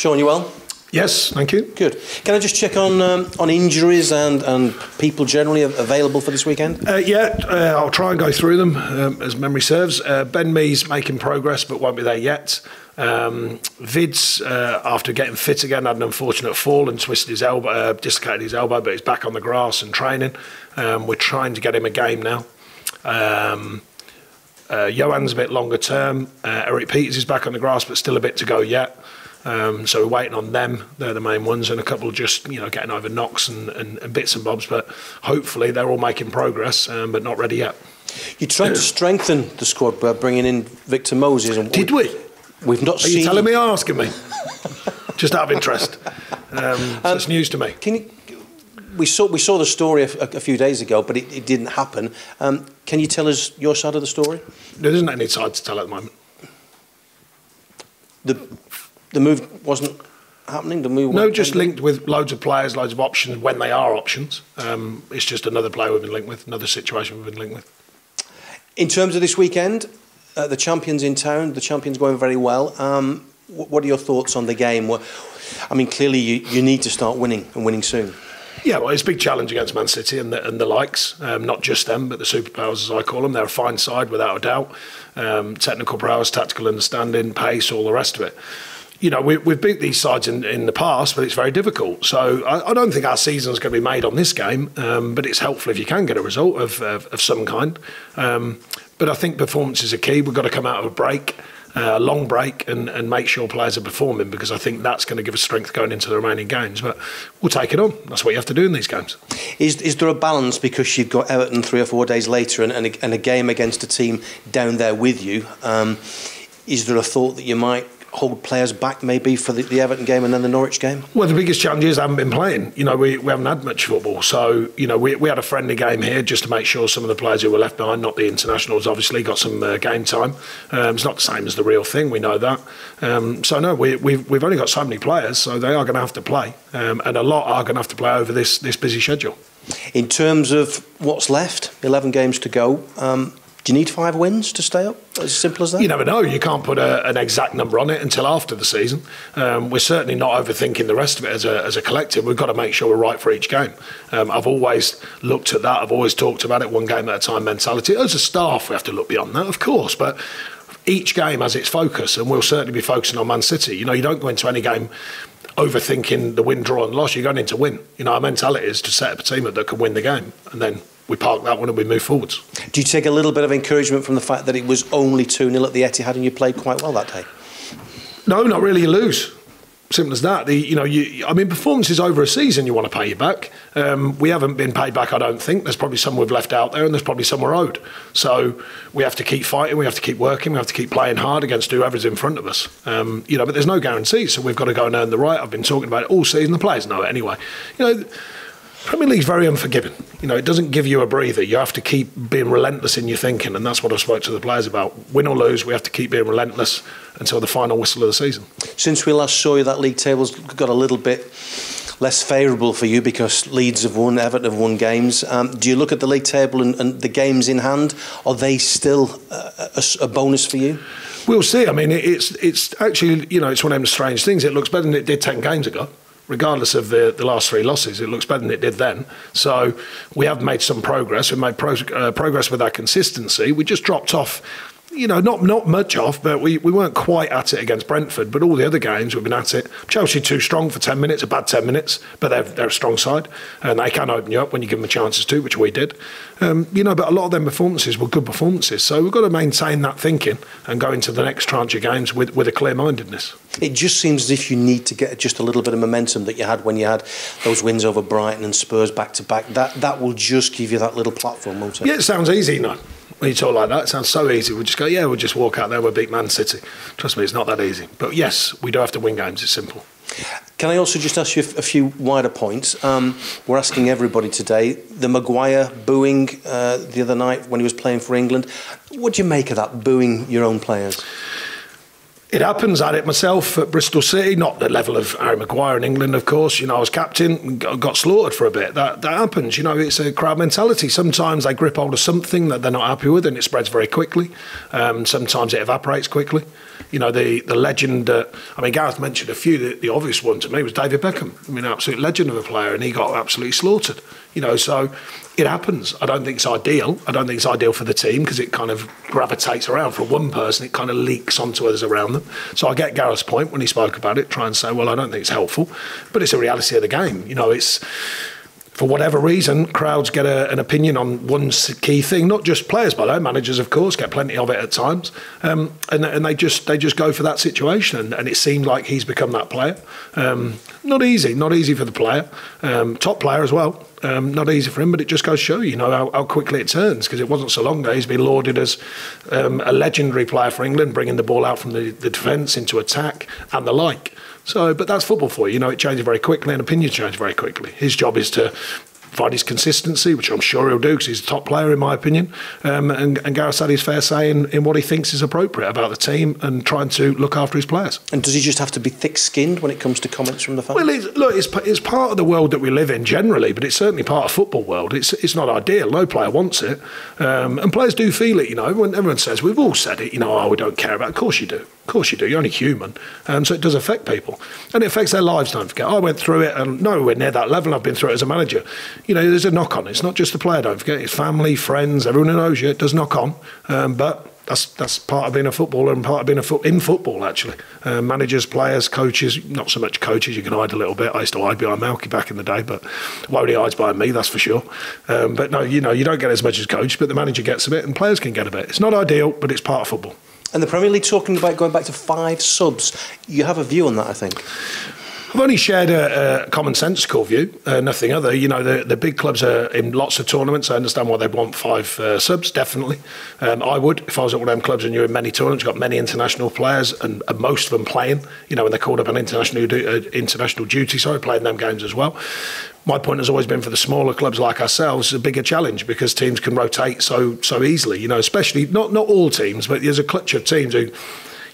Sean, you well? Yes, thank you. Good. Can I just check on injuries and people generally available for this weekend? I'll try and go through them as memory serves. Ben Mee's making progress but won't be there yet. Vids, after getting fit again, had an unfortunate fall and twisted his elbow, dislocated his elbow, but he's back on the grass and training. We're trying to get him a game now. Johan's a bit longer term. Eric Peters is back on the grass, but still a bit to go yet. So we're waiting on them. They're the main ones, and a couple just getting over knocks and bits and bobs. But hopefully they're all making progress, but not ready yet. You tried to strengthen the squad by bringing in Victor Moses. And did we? We've not seen. Are you telling me or asking me? Just out of interest. So it's news to me. We saw the story a few days ago, but it didn't happen. Can you tell us your side of the story? There isn't any side to tell at the moment. The move wasn't happening? No, just linked with loads of players, loads of options when they are options. It's just another player we've been linked with, another situation we've been linked with. In terms of this weekend, the champion's in town, the champion's going very well. What are your thoughts on the game? I mean, clearly you need to start winning and winning soon. Yeah, well, it's a big challenge against Man City and the likes, not just them, but the superpowers, as I call them. They're a fine side, without a doubt. Technical prowess, tactical understanding, pace, all the rest of it. We've beat these sides in the past, but it's very difficult. So I don't think our season's going to be made on this game, but it's helpful if you can get a result of some kind. But I think performances are key. We've got to come out of a break, a long break, and make sure players are performing, because I think that's going to give us strength going into the remaining games. But we'll take it on. That's what you have to do in these games. Is there a balance, because you've got Everton 3 or 4 days later and a game against a team down there with you? Is there a thought that you might hold players back maybe for the Everton game and then the Norwich game? Well, the biggest challenge is I haven't been playing. We haven't had much football. So, we had a friendly game here just to make sure some of the players who were left behind, not the internationals, obviously, got some game time. It's not the same as the real thing, we know that. We've only got so many players, so they are going to have to play. And a lot are going to have to play over this busy schedule. In terms of what's left, 11 games to go, do you need 5 wins to stay up? As simple as that? You never know. You can't put an exact number on it until after the season. We're certainly not overthinking the rest of it as a collective. We've got to make sure we're right for each game. I've always looked at that. I've always talked about it, one game at a time mentality. As a staff, we have to look beyond that, of course. But each game has its focus, and we'll certainly be focusing on Man City. You don't go into any game overthinking the win, draw and loss. You're going in to win. Our mentality is to set up a team that can win the game, and then we park that one and we move forwards. Do you take a little bit of encouragement from the fact that it was only 2-0 at the Etihad and you played quite well that day? No, not really. You lose. Simple as that. Performances over a season, you want to pay you back. We haven't been paid back, I don't think. There's probably some we've left out there, and there's probably some we're owed. So we have to keep fighting, we have to keep working, we have to keep playing hard against whoever's in front of us. But there's no guarantees, so we've got to go and earn the right. I've been talking about it all season. The players know it anyway. Premier League's very unforgiving. It doesn't give you a breather. You have to keep being relentless in your thinking, and that's what I spoke to the players about. Win or lose, we have to keep being relentless until the final whistle of the season. Since we last saw you, that league table's got a little bit less favourable for you because Leeds have won, Everton have won games. Do you look at the league table and the games in hand? Are they still a bonus for you? We'll see. It's actually, it's one of them strange things. It looks better than it did 10 games ago. Regardless of the last 3 losses, it looks better than it did then. So we have made some progress. We've made progress with our consistency. We just dropped off, not much off, but we weren't quite at it against Brentford. But all the other games, we've been at it. Chelsea too strong for 10 minutes, a bad 10 minutes, but they're a strong side. And they can open you up when you give them the chances to, which we did. But a lot of them performances were good performances. So we've got to maintain that thinking and go into the next tranche of games with a clear-mindedness. It just seems as if you need to get just a little bit of momentum that you had when you had those wins over Brighton and Spurs back-to-back. That will just give you that little platform, won't it? Yeah, it sounds easy, when you talk like that, it sounds so easy. We'll just go, we'll just walk out there, we'll beat Man City. Trust me, it's not that easy. But yes, we do have to win games, it's simple. Can I also just ask you a few wider points? We're asking everybody today, the Maguire booing the other night when he was playing for England. What do you make of that, booing your own players? It happens. I had it myself at Bristol City, not the level of Harry Maguire in England, of course. You know, I was captain and got slaughtered for a bit. That happens. You know, it's a crowd mentality. Sometimes they grip hold of something that they're not happy with and it spreads very quickly. Sometimes it evaporates quickly. You know, the legend, I mean, Gareth mentioned a few. The obvious one to me was David Beckham. I mean, absolute legend of a player, and he got absolutely slaughtered. You know, so it happens. I don't think it's ideal. I don't think it's ideal for the team because it kind of gravitates around. For one person, it kind of leaks onto others around them. So I get Gareth's point when he spoke about it, try and say, well, I don't think it's helpful. But it's a reality of the game. You know, it's... For whatever reason, crowds get an opinion on one key thing. Not just players, by the way, managers, of course, get plenty of it at times, and they just go for that situation. And it seemed like he's become that player. Not easy for the player, top player as well. Not easy for him, but it just goes to show you know how quickly it turns, because it wasn't so long ago he's been lauded as a legendary player for England, bringing the ball out from the defence into attack and the like. So, but that's football for you. You know, it changes very quickly and opinions change very quickly. His job is to find his consistency, which I'm sure he'll do because he's a top player in my opinion. And Gareth had his fair say in what he thinks is appropriate about the team and trying to look after his players. And does he just have to be thick-skinned when it comes to comments from the fans? Well, it's part of the world that we live in generally, but it's certainly part of football world. It's not ideal. No player wants it. And players do feel it, you know. When everyone says, we've all said it, you know, we don't care about it. Of course you do. Of course you do. You're only human. So it does affect people. And it affects their lives, don't forget. I went through it and nowhere near that level. I've been through it as a manager. You know, there's a knock on. It's not just the player, don't forget. It's family, friends, everyone who knows you. It does knock on. But that's part of being a footballer and part of being in football, actually. Managers, players, coaches, not so much coaches. You can hide a little bit. I used to hide behind Malky back in the day, but Wody hides behind me, that's for sure. But no, you know, you don't get as much as coach, but the manager gets a bit and players can get a bit. It's not ideal, but it's part of football. And the Premier League talking about going back to 5 subs. You have a view on that, I think. I've only shared a commonsensical view, nothing other. You know, the big clubs are in lots of tournaments. I understand why they want 5 subs, definitely. I would, if I was at one of them clubs and you're in many tournaments, you've got many international players and most of them playing, you know, when they're called up on international duty, playing them games as well. My point has always been for the smaller clubs like ourselves, a bigger challenge because teams can rotate so easily, you know, especially not all teams, but there's a clutch of teams who,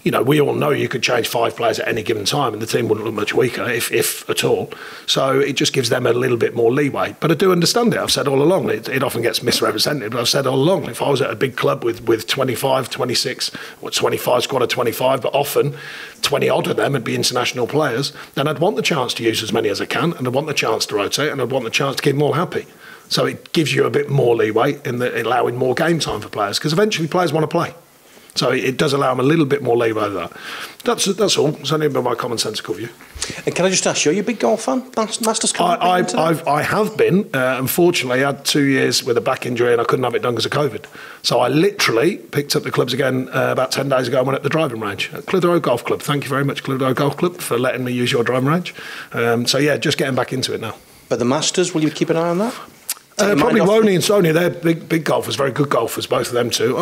you know, we all know you could change 5 players at any given time and the team wouldn't look much weaker, if at all. So it just gives them a little bit more leeway. But I do understand it. I've said all along, it often gets misrepresented, but I've said all along, if I was at a big club with 25, 26, or 25, squad of 25, but often 20 odd of them would be international players, then I'd want the chance to use as many as I can, and I'd want the chance to rotate, and I'd want the chance to keep them all happy. So it gives you a bit more leeway in allowing more game time for players, because eventually players want to play. So it does allow them a little bit more leeway with that. That's all. It's only about my commonsensical view. And can I just ask you, are you a big golf fan? Masters coming I have been. Unfortunately, I had 2 years with a back injury and I couldn't have it done because of COVID. So I literally picked up the clubs again about 10 days ago and went at the driving range at Clitheroe Golf Club. Thank you very much, Clitheroe Golf Club, for letting me use your driving range. So yeah, just getting back into it now. But the Masters, will you keep an eye on that? Probably Woney and Sony. They're big golfers, very good golfers, both of them too.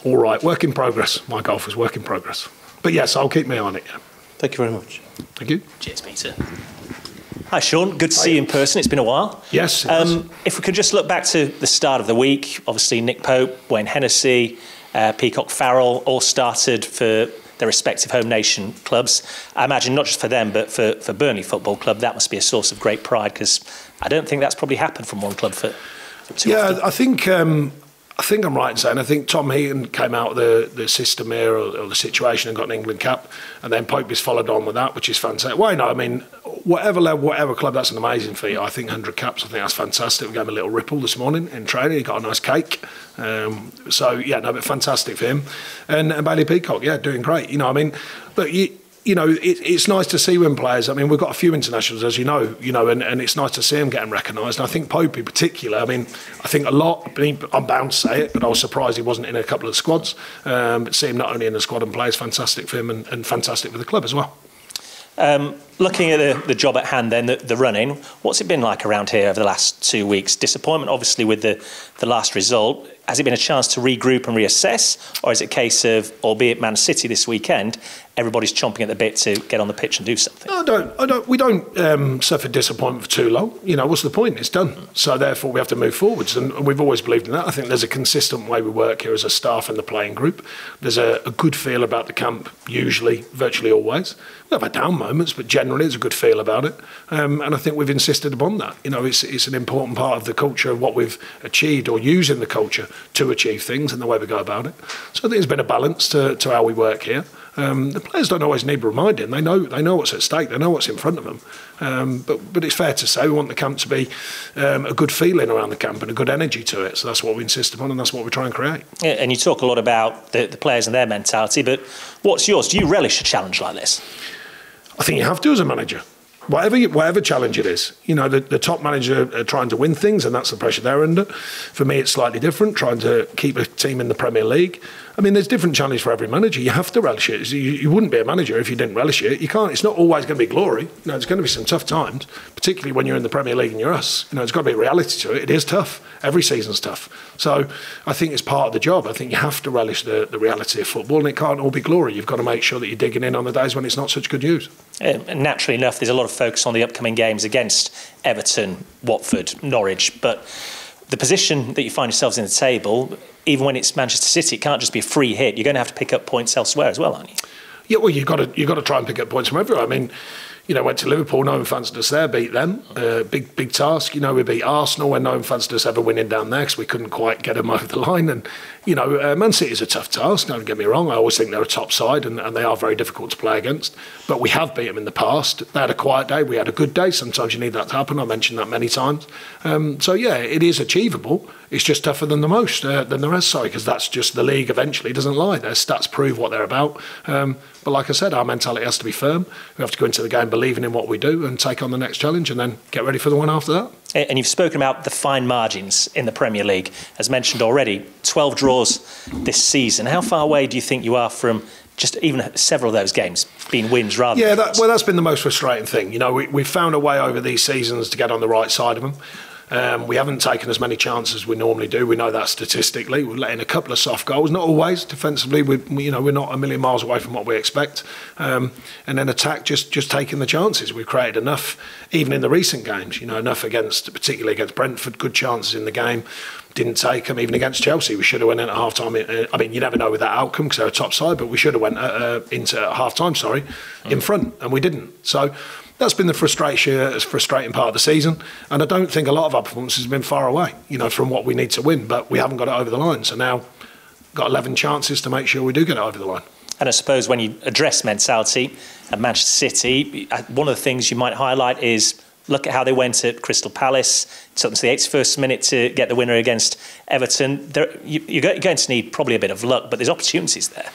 All right, work in progress. My golf is work in progress. But yes, I'll keep me on it, yeah. Thank you very much. Thank you. Cheers, Peter. Hi, Sean. Good to see you in person. It's been a while. Yes. If we could just look back to the start of the week, obviously Nick Pope, Wayne Hennessy, Peacock Farrell all started for their respective home nation clubs. I imagine not just for them, but for Burnley Football Club, that must be a source of great pride because I don't think that's probably happened from one club for too often. I think I'm right in saying I think Tom Heaton came out of the system here or the situation and got an England cap, and then Pope has followed on with that, which is fantastic. Why not? I mean, whatever level, whatever club, that's an amazing feat. I think 100 caps, I think that's fantastic. We gave him a little ripple this morning in training. He got a nice cake. So yeah, no, but fantastic for him. And Bailey Peacock, yeah, doing great. You know, I mean, look, you know, it's nice to see when players. I mean, we've got a few internationals, as you know, and it's nice to see them getting recognised. And I think Pope in particular. I mean, I think a lot. I'm bound to say it, but I was surprised he wasn't in a couple of squads. But see him not only in the squad and play is fantastic for him, and fantastic for the club as well. Looking at the job at hand then, the running, what's it been like around here over the last 2 weeks? Disappointment, obviously, with the last result. Has it been a chance to regroup and reassess? Or is it a case of, albeit Man City this weekend, everybody's chomping at the bit to get on the pitch and do something? We don't suffer disappointment for too long. You know, what's the point? It's done. So therefore we have to move forwards, and we've always believed in that. I think there's a consistent way we work here as a staff and the playing group. There's a good feel about the camp, usually, virtually always. We have our down moments, but generally there's a good feel about it. And I think we've insisted upon that. You know, it's an important part of the culture of what we've achieved, or using the culture to achieve things and the way we go about it. So I think there's been a balance to how we work here. The players don't always need reminding. They know what's at stake. They know what's in front of them. But it's fair to say we want the camp to be a good feeling around the camp and a good energy to it. So that's what we insist upon, and that's what we try and create. Yeah, and you talk a lot about the players and their mentality, but what's yours? Do you relish a challenge like this? I think you have to as a manager. Whatever challenge it is, you know, the top manager are trying to win things, and that's the pressure they're under. For me, it's slightly different, trying to keep a team in the Premier League. I mean, there's different challenges for every manager. You have to relish it. You wouldn't be a manager if you didn't relish it. You can't. It's not always going to be glory. You know, there's going to be some tough times, particularly when you're in the Premier League and you're us. You know, there's got to be a reality to it. It is tough. Every season's tough. So I think it's part of the job. I think you have to relish the reality of football, and it can't all be glory. You've got to make sure that you're digging in on the days when it's not such good news. And naturally enough, there's a lot of focus on the upcoming games against Everton, Watford, Norwich, but the position that you find yourselves in the table, even when it's Manchester City, it can't just be a free hit. You're going to have to pick up points elsewhere as well, aren't you? Yeah, well, you've got to try and pick up points from everywhere. I mean, you know, went to Liverpool, no one fancied us there, beat them. Big task. You know, we beat Arsenal when no one fancied us ever winning down there because we couldn't quite get them over the line. And, you know, Man City is a tough task, don't get me wrong. I always think they're a top side, and they are very difficult to play against. But we have beat them in the past. They had a quiet day, we had a good day. Sometimes you need that to happen. I mentioned that many times. So, yeah, it is achievable. It's just tougher than the rest, because that's just the league eventually, it doesn't lie. Their stats prove what they're about. But like I said, our mentality has to be firm. We have to go into the game believing in what we do and take on the next challenge and then get ready for the one after that. And you've spoken about the fine margins in the Premier League. As mentioned already, 12 draws this season. How far away do you think you are from just even several of those games being wins rather than wins? That's been the most frustrating thing. You know, we've found a way over these seasons to get on the right side of them. We haven't taken as many chances as we normally do. We know that statistically. We're letting a couple of soft goals, not always. Defensively, we're not a million miles away from what we expect. And then attack, just taking the chances. We've created enough, even in the recent games. You know, enough particularly against Brentford, good chances in the game. Didn't take them. Even against Chelsea, we should have went in at half time. I mean, you never know with that outcome because they're a top side, but we should have went into half time. In front, and we didn't. So that's been the frustrating part of the season, and I don't think a lot of our performances have been far away, you know, from what we need to win, but we haven't got it over the line. So now, got 11 chances to make sure we do get it over the line. And I suppose when you address mentality at Manchester City, one of the things you might highlight is look at how they went at Crystal Palace. It took them to the 81st minute to get the winner against Everton. You're going to need probably a bit of luck, but there's opportunities there.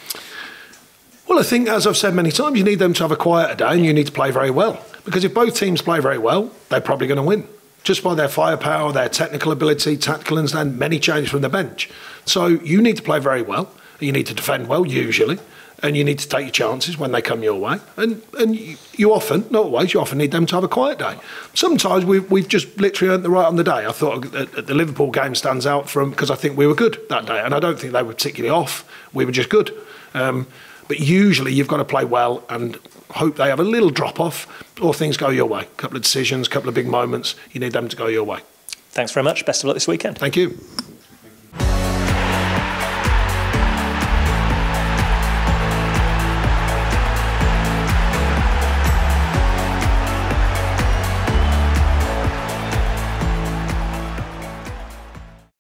Well, I think, as I've said many times, you need them to have a quieter day and you need to play very well. Because if both teams play very well, they're probably going to win. Just by their firepower, their technical ability, tactical understanding, many changes from the bench. So you need to play very well. You need to defend well, usually. And you need to take your chances when they come your way. And you often, not always, you often need them to have a quiet day. Sometimes we've just literally earned the right on the day. I thought the Liverpool game stands out because I think we were good that day. And I don't think they were particularly off. We were just good. But usually you've got to play well and hope they have a little drop-off or things go your way. A couple of decisions, a couple of big moments. You need them to go your way. Thanks very much. Best of luck this weekend. Thank you.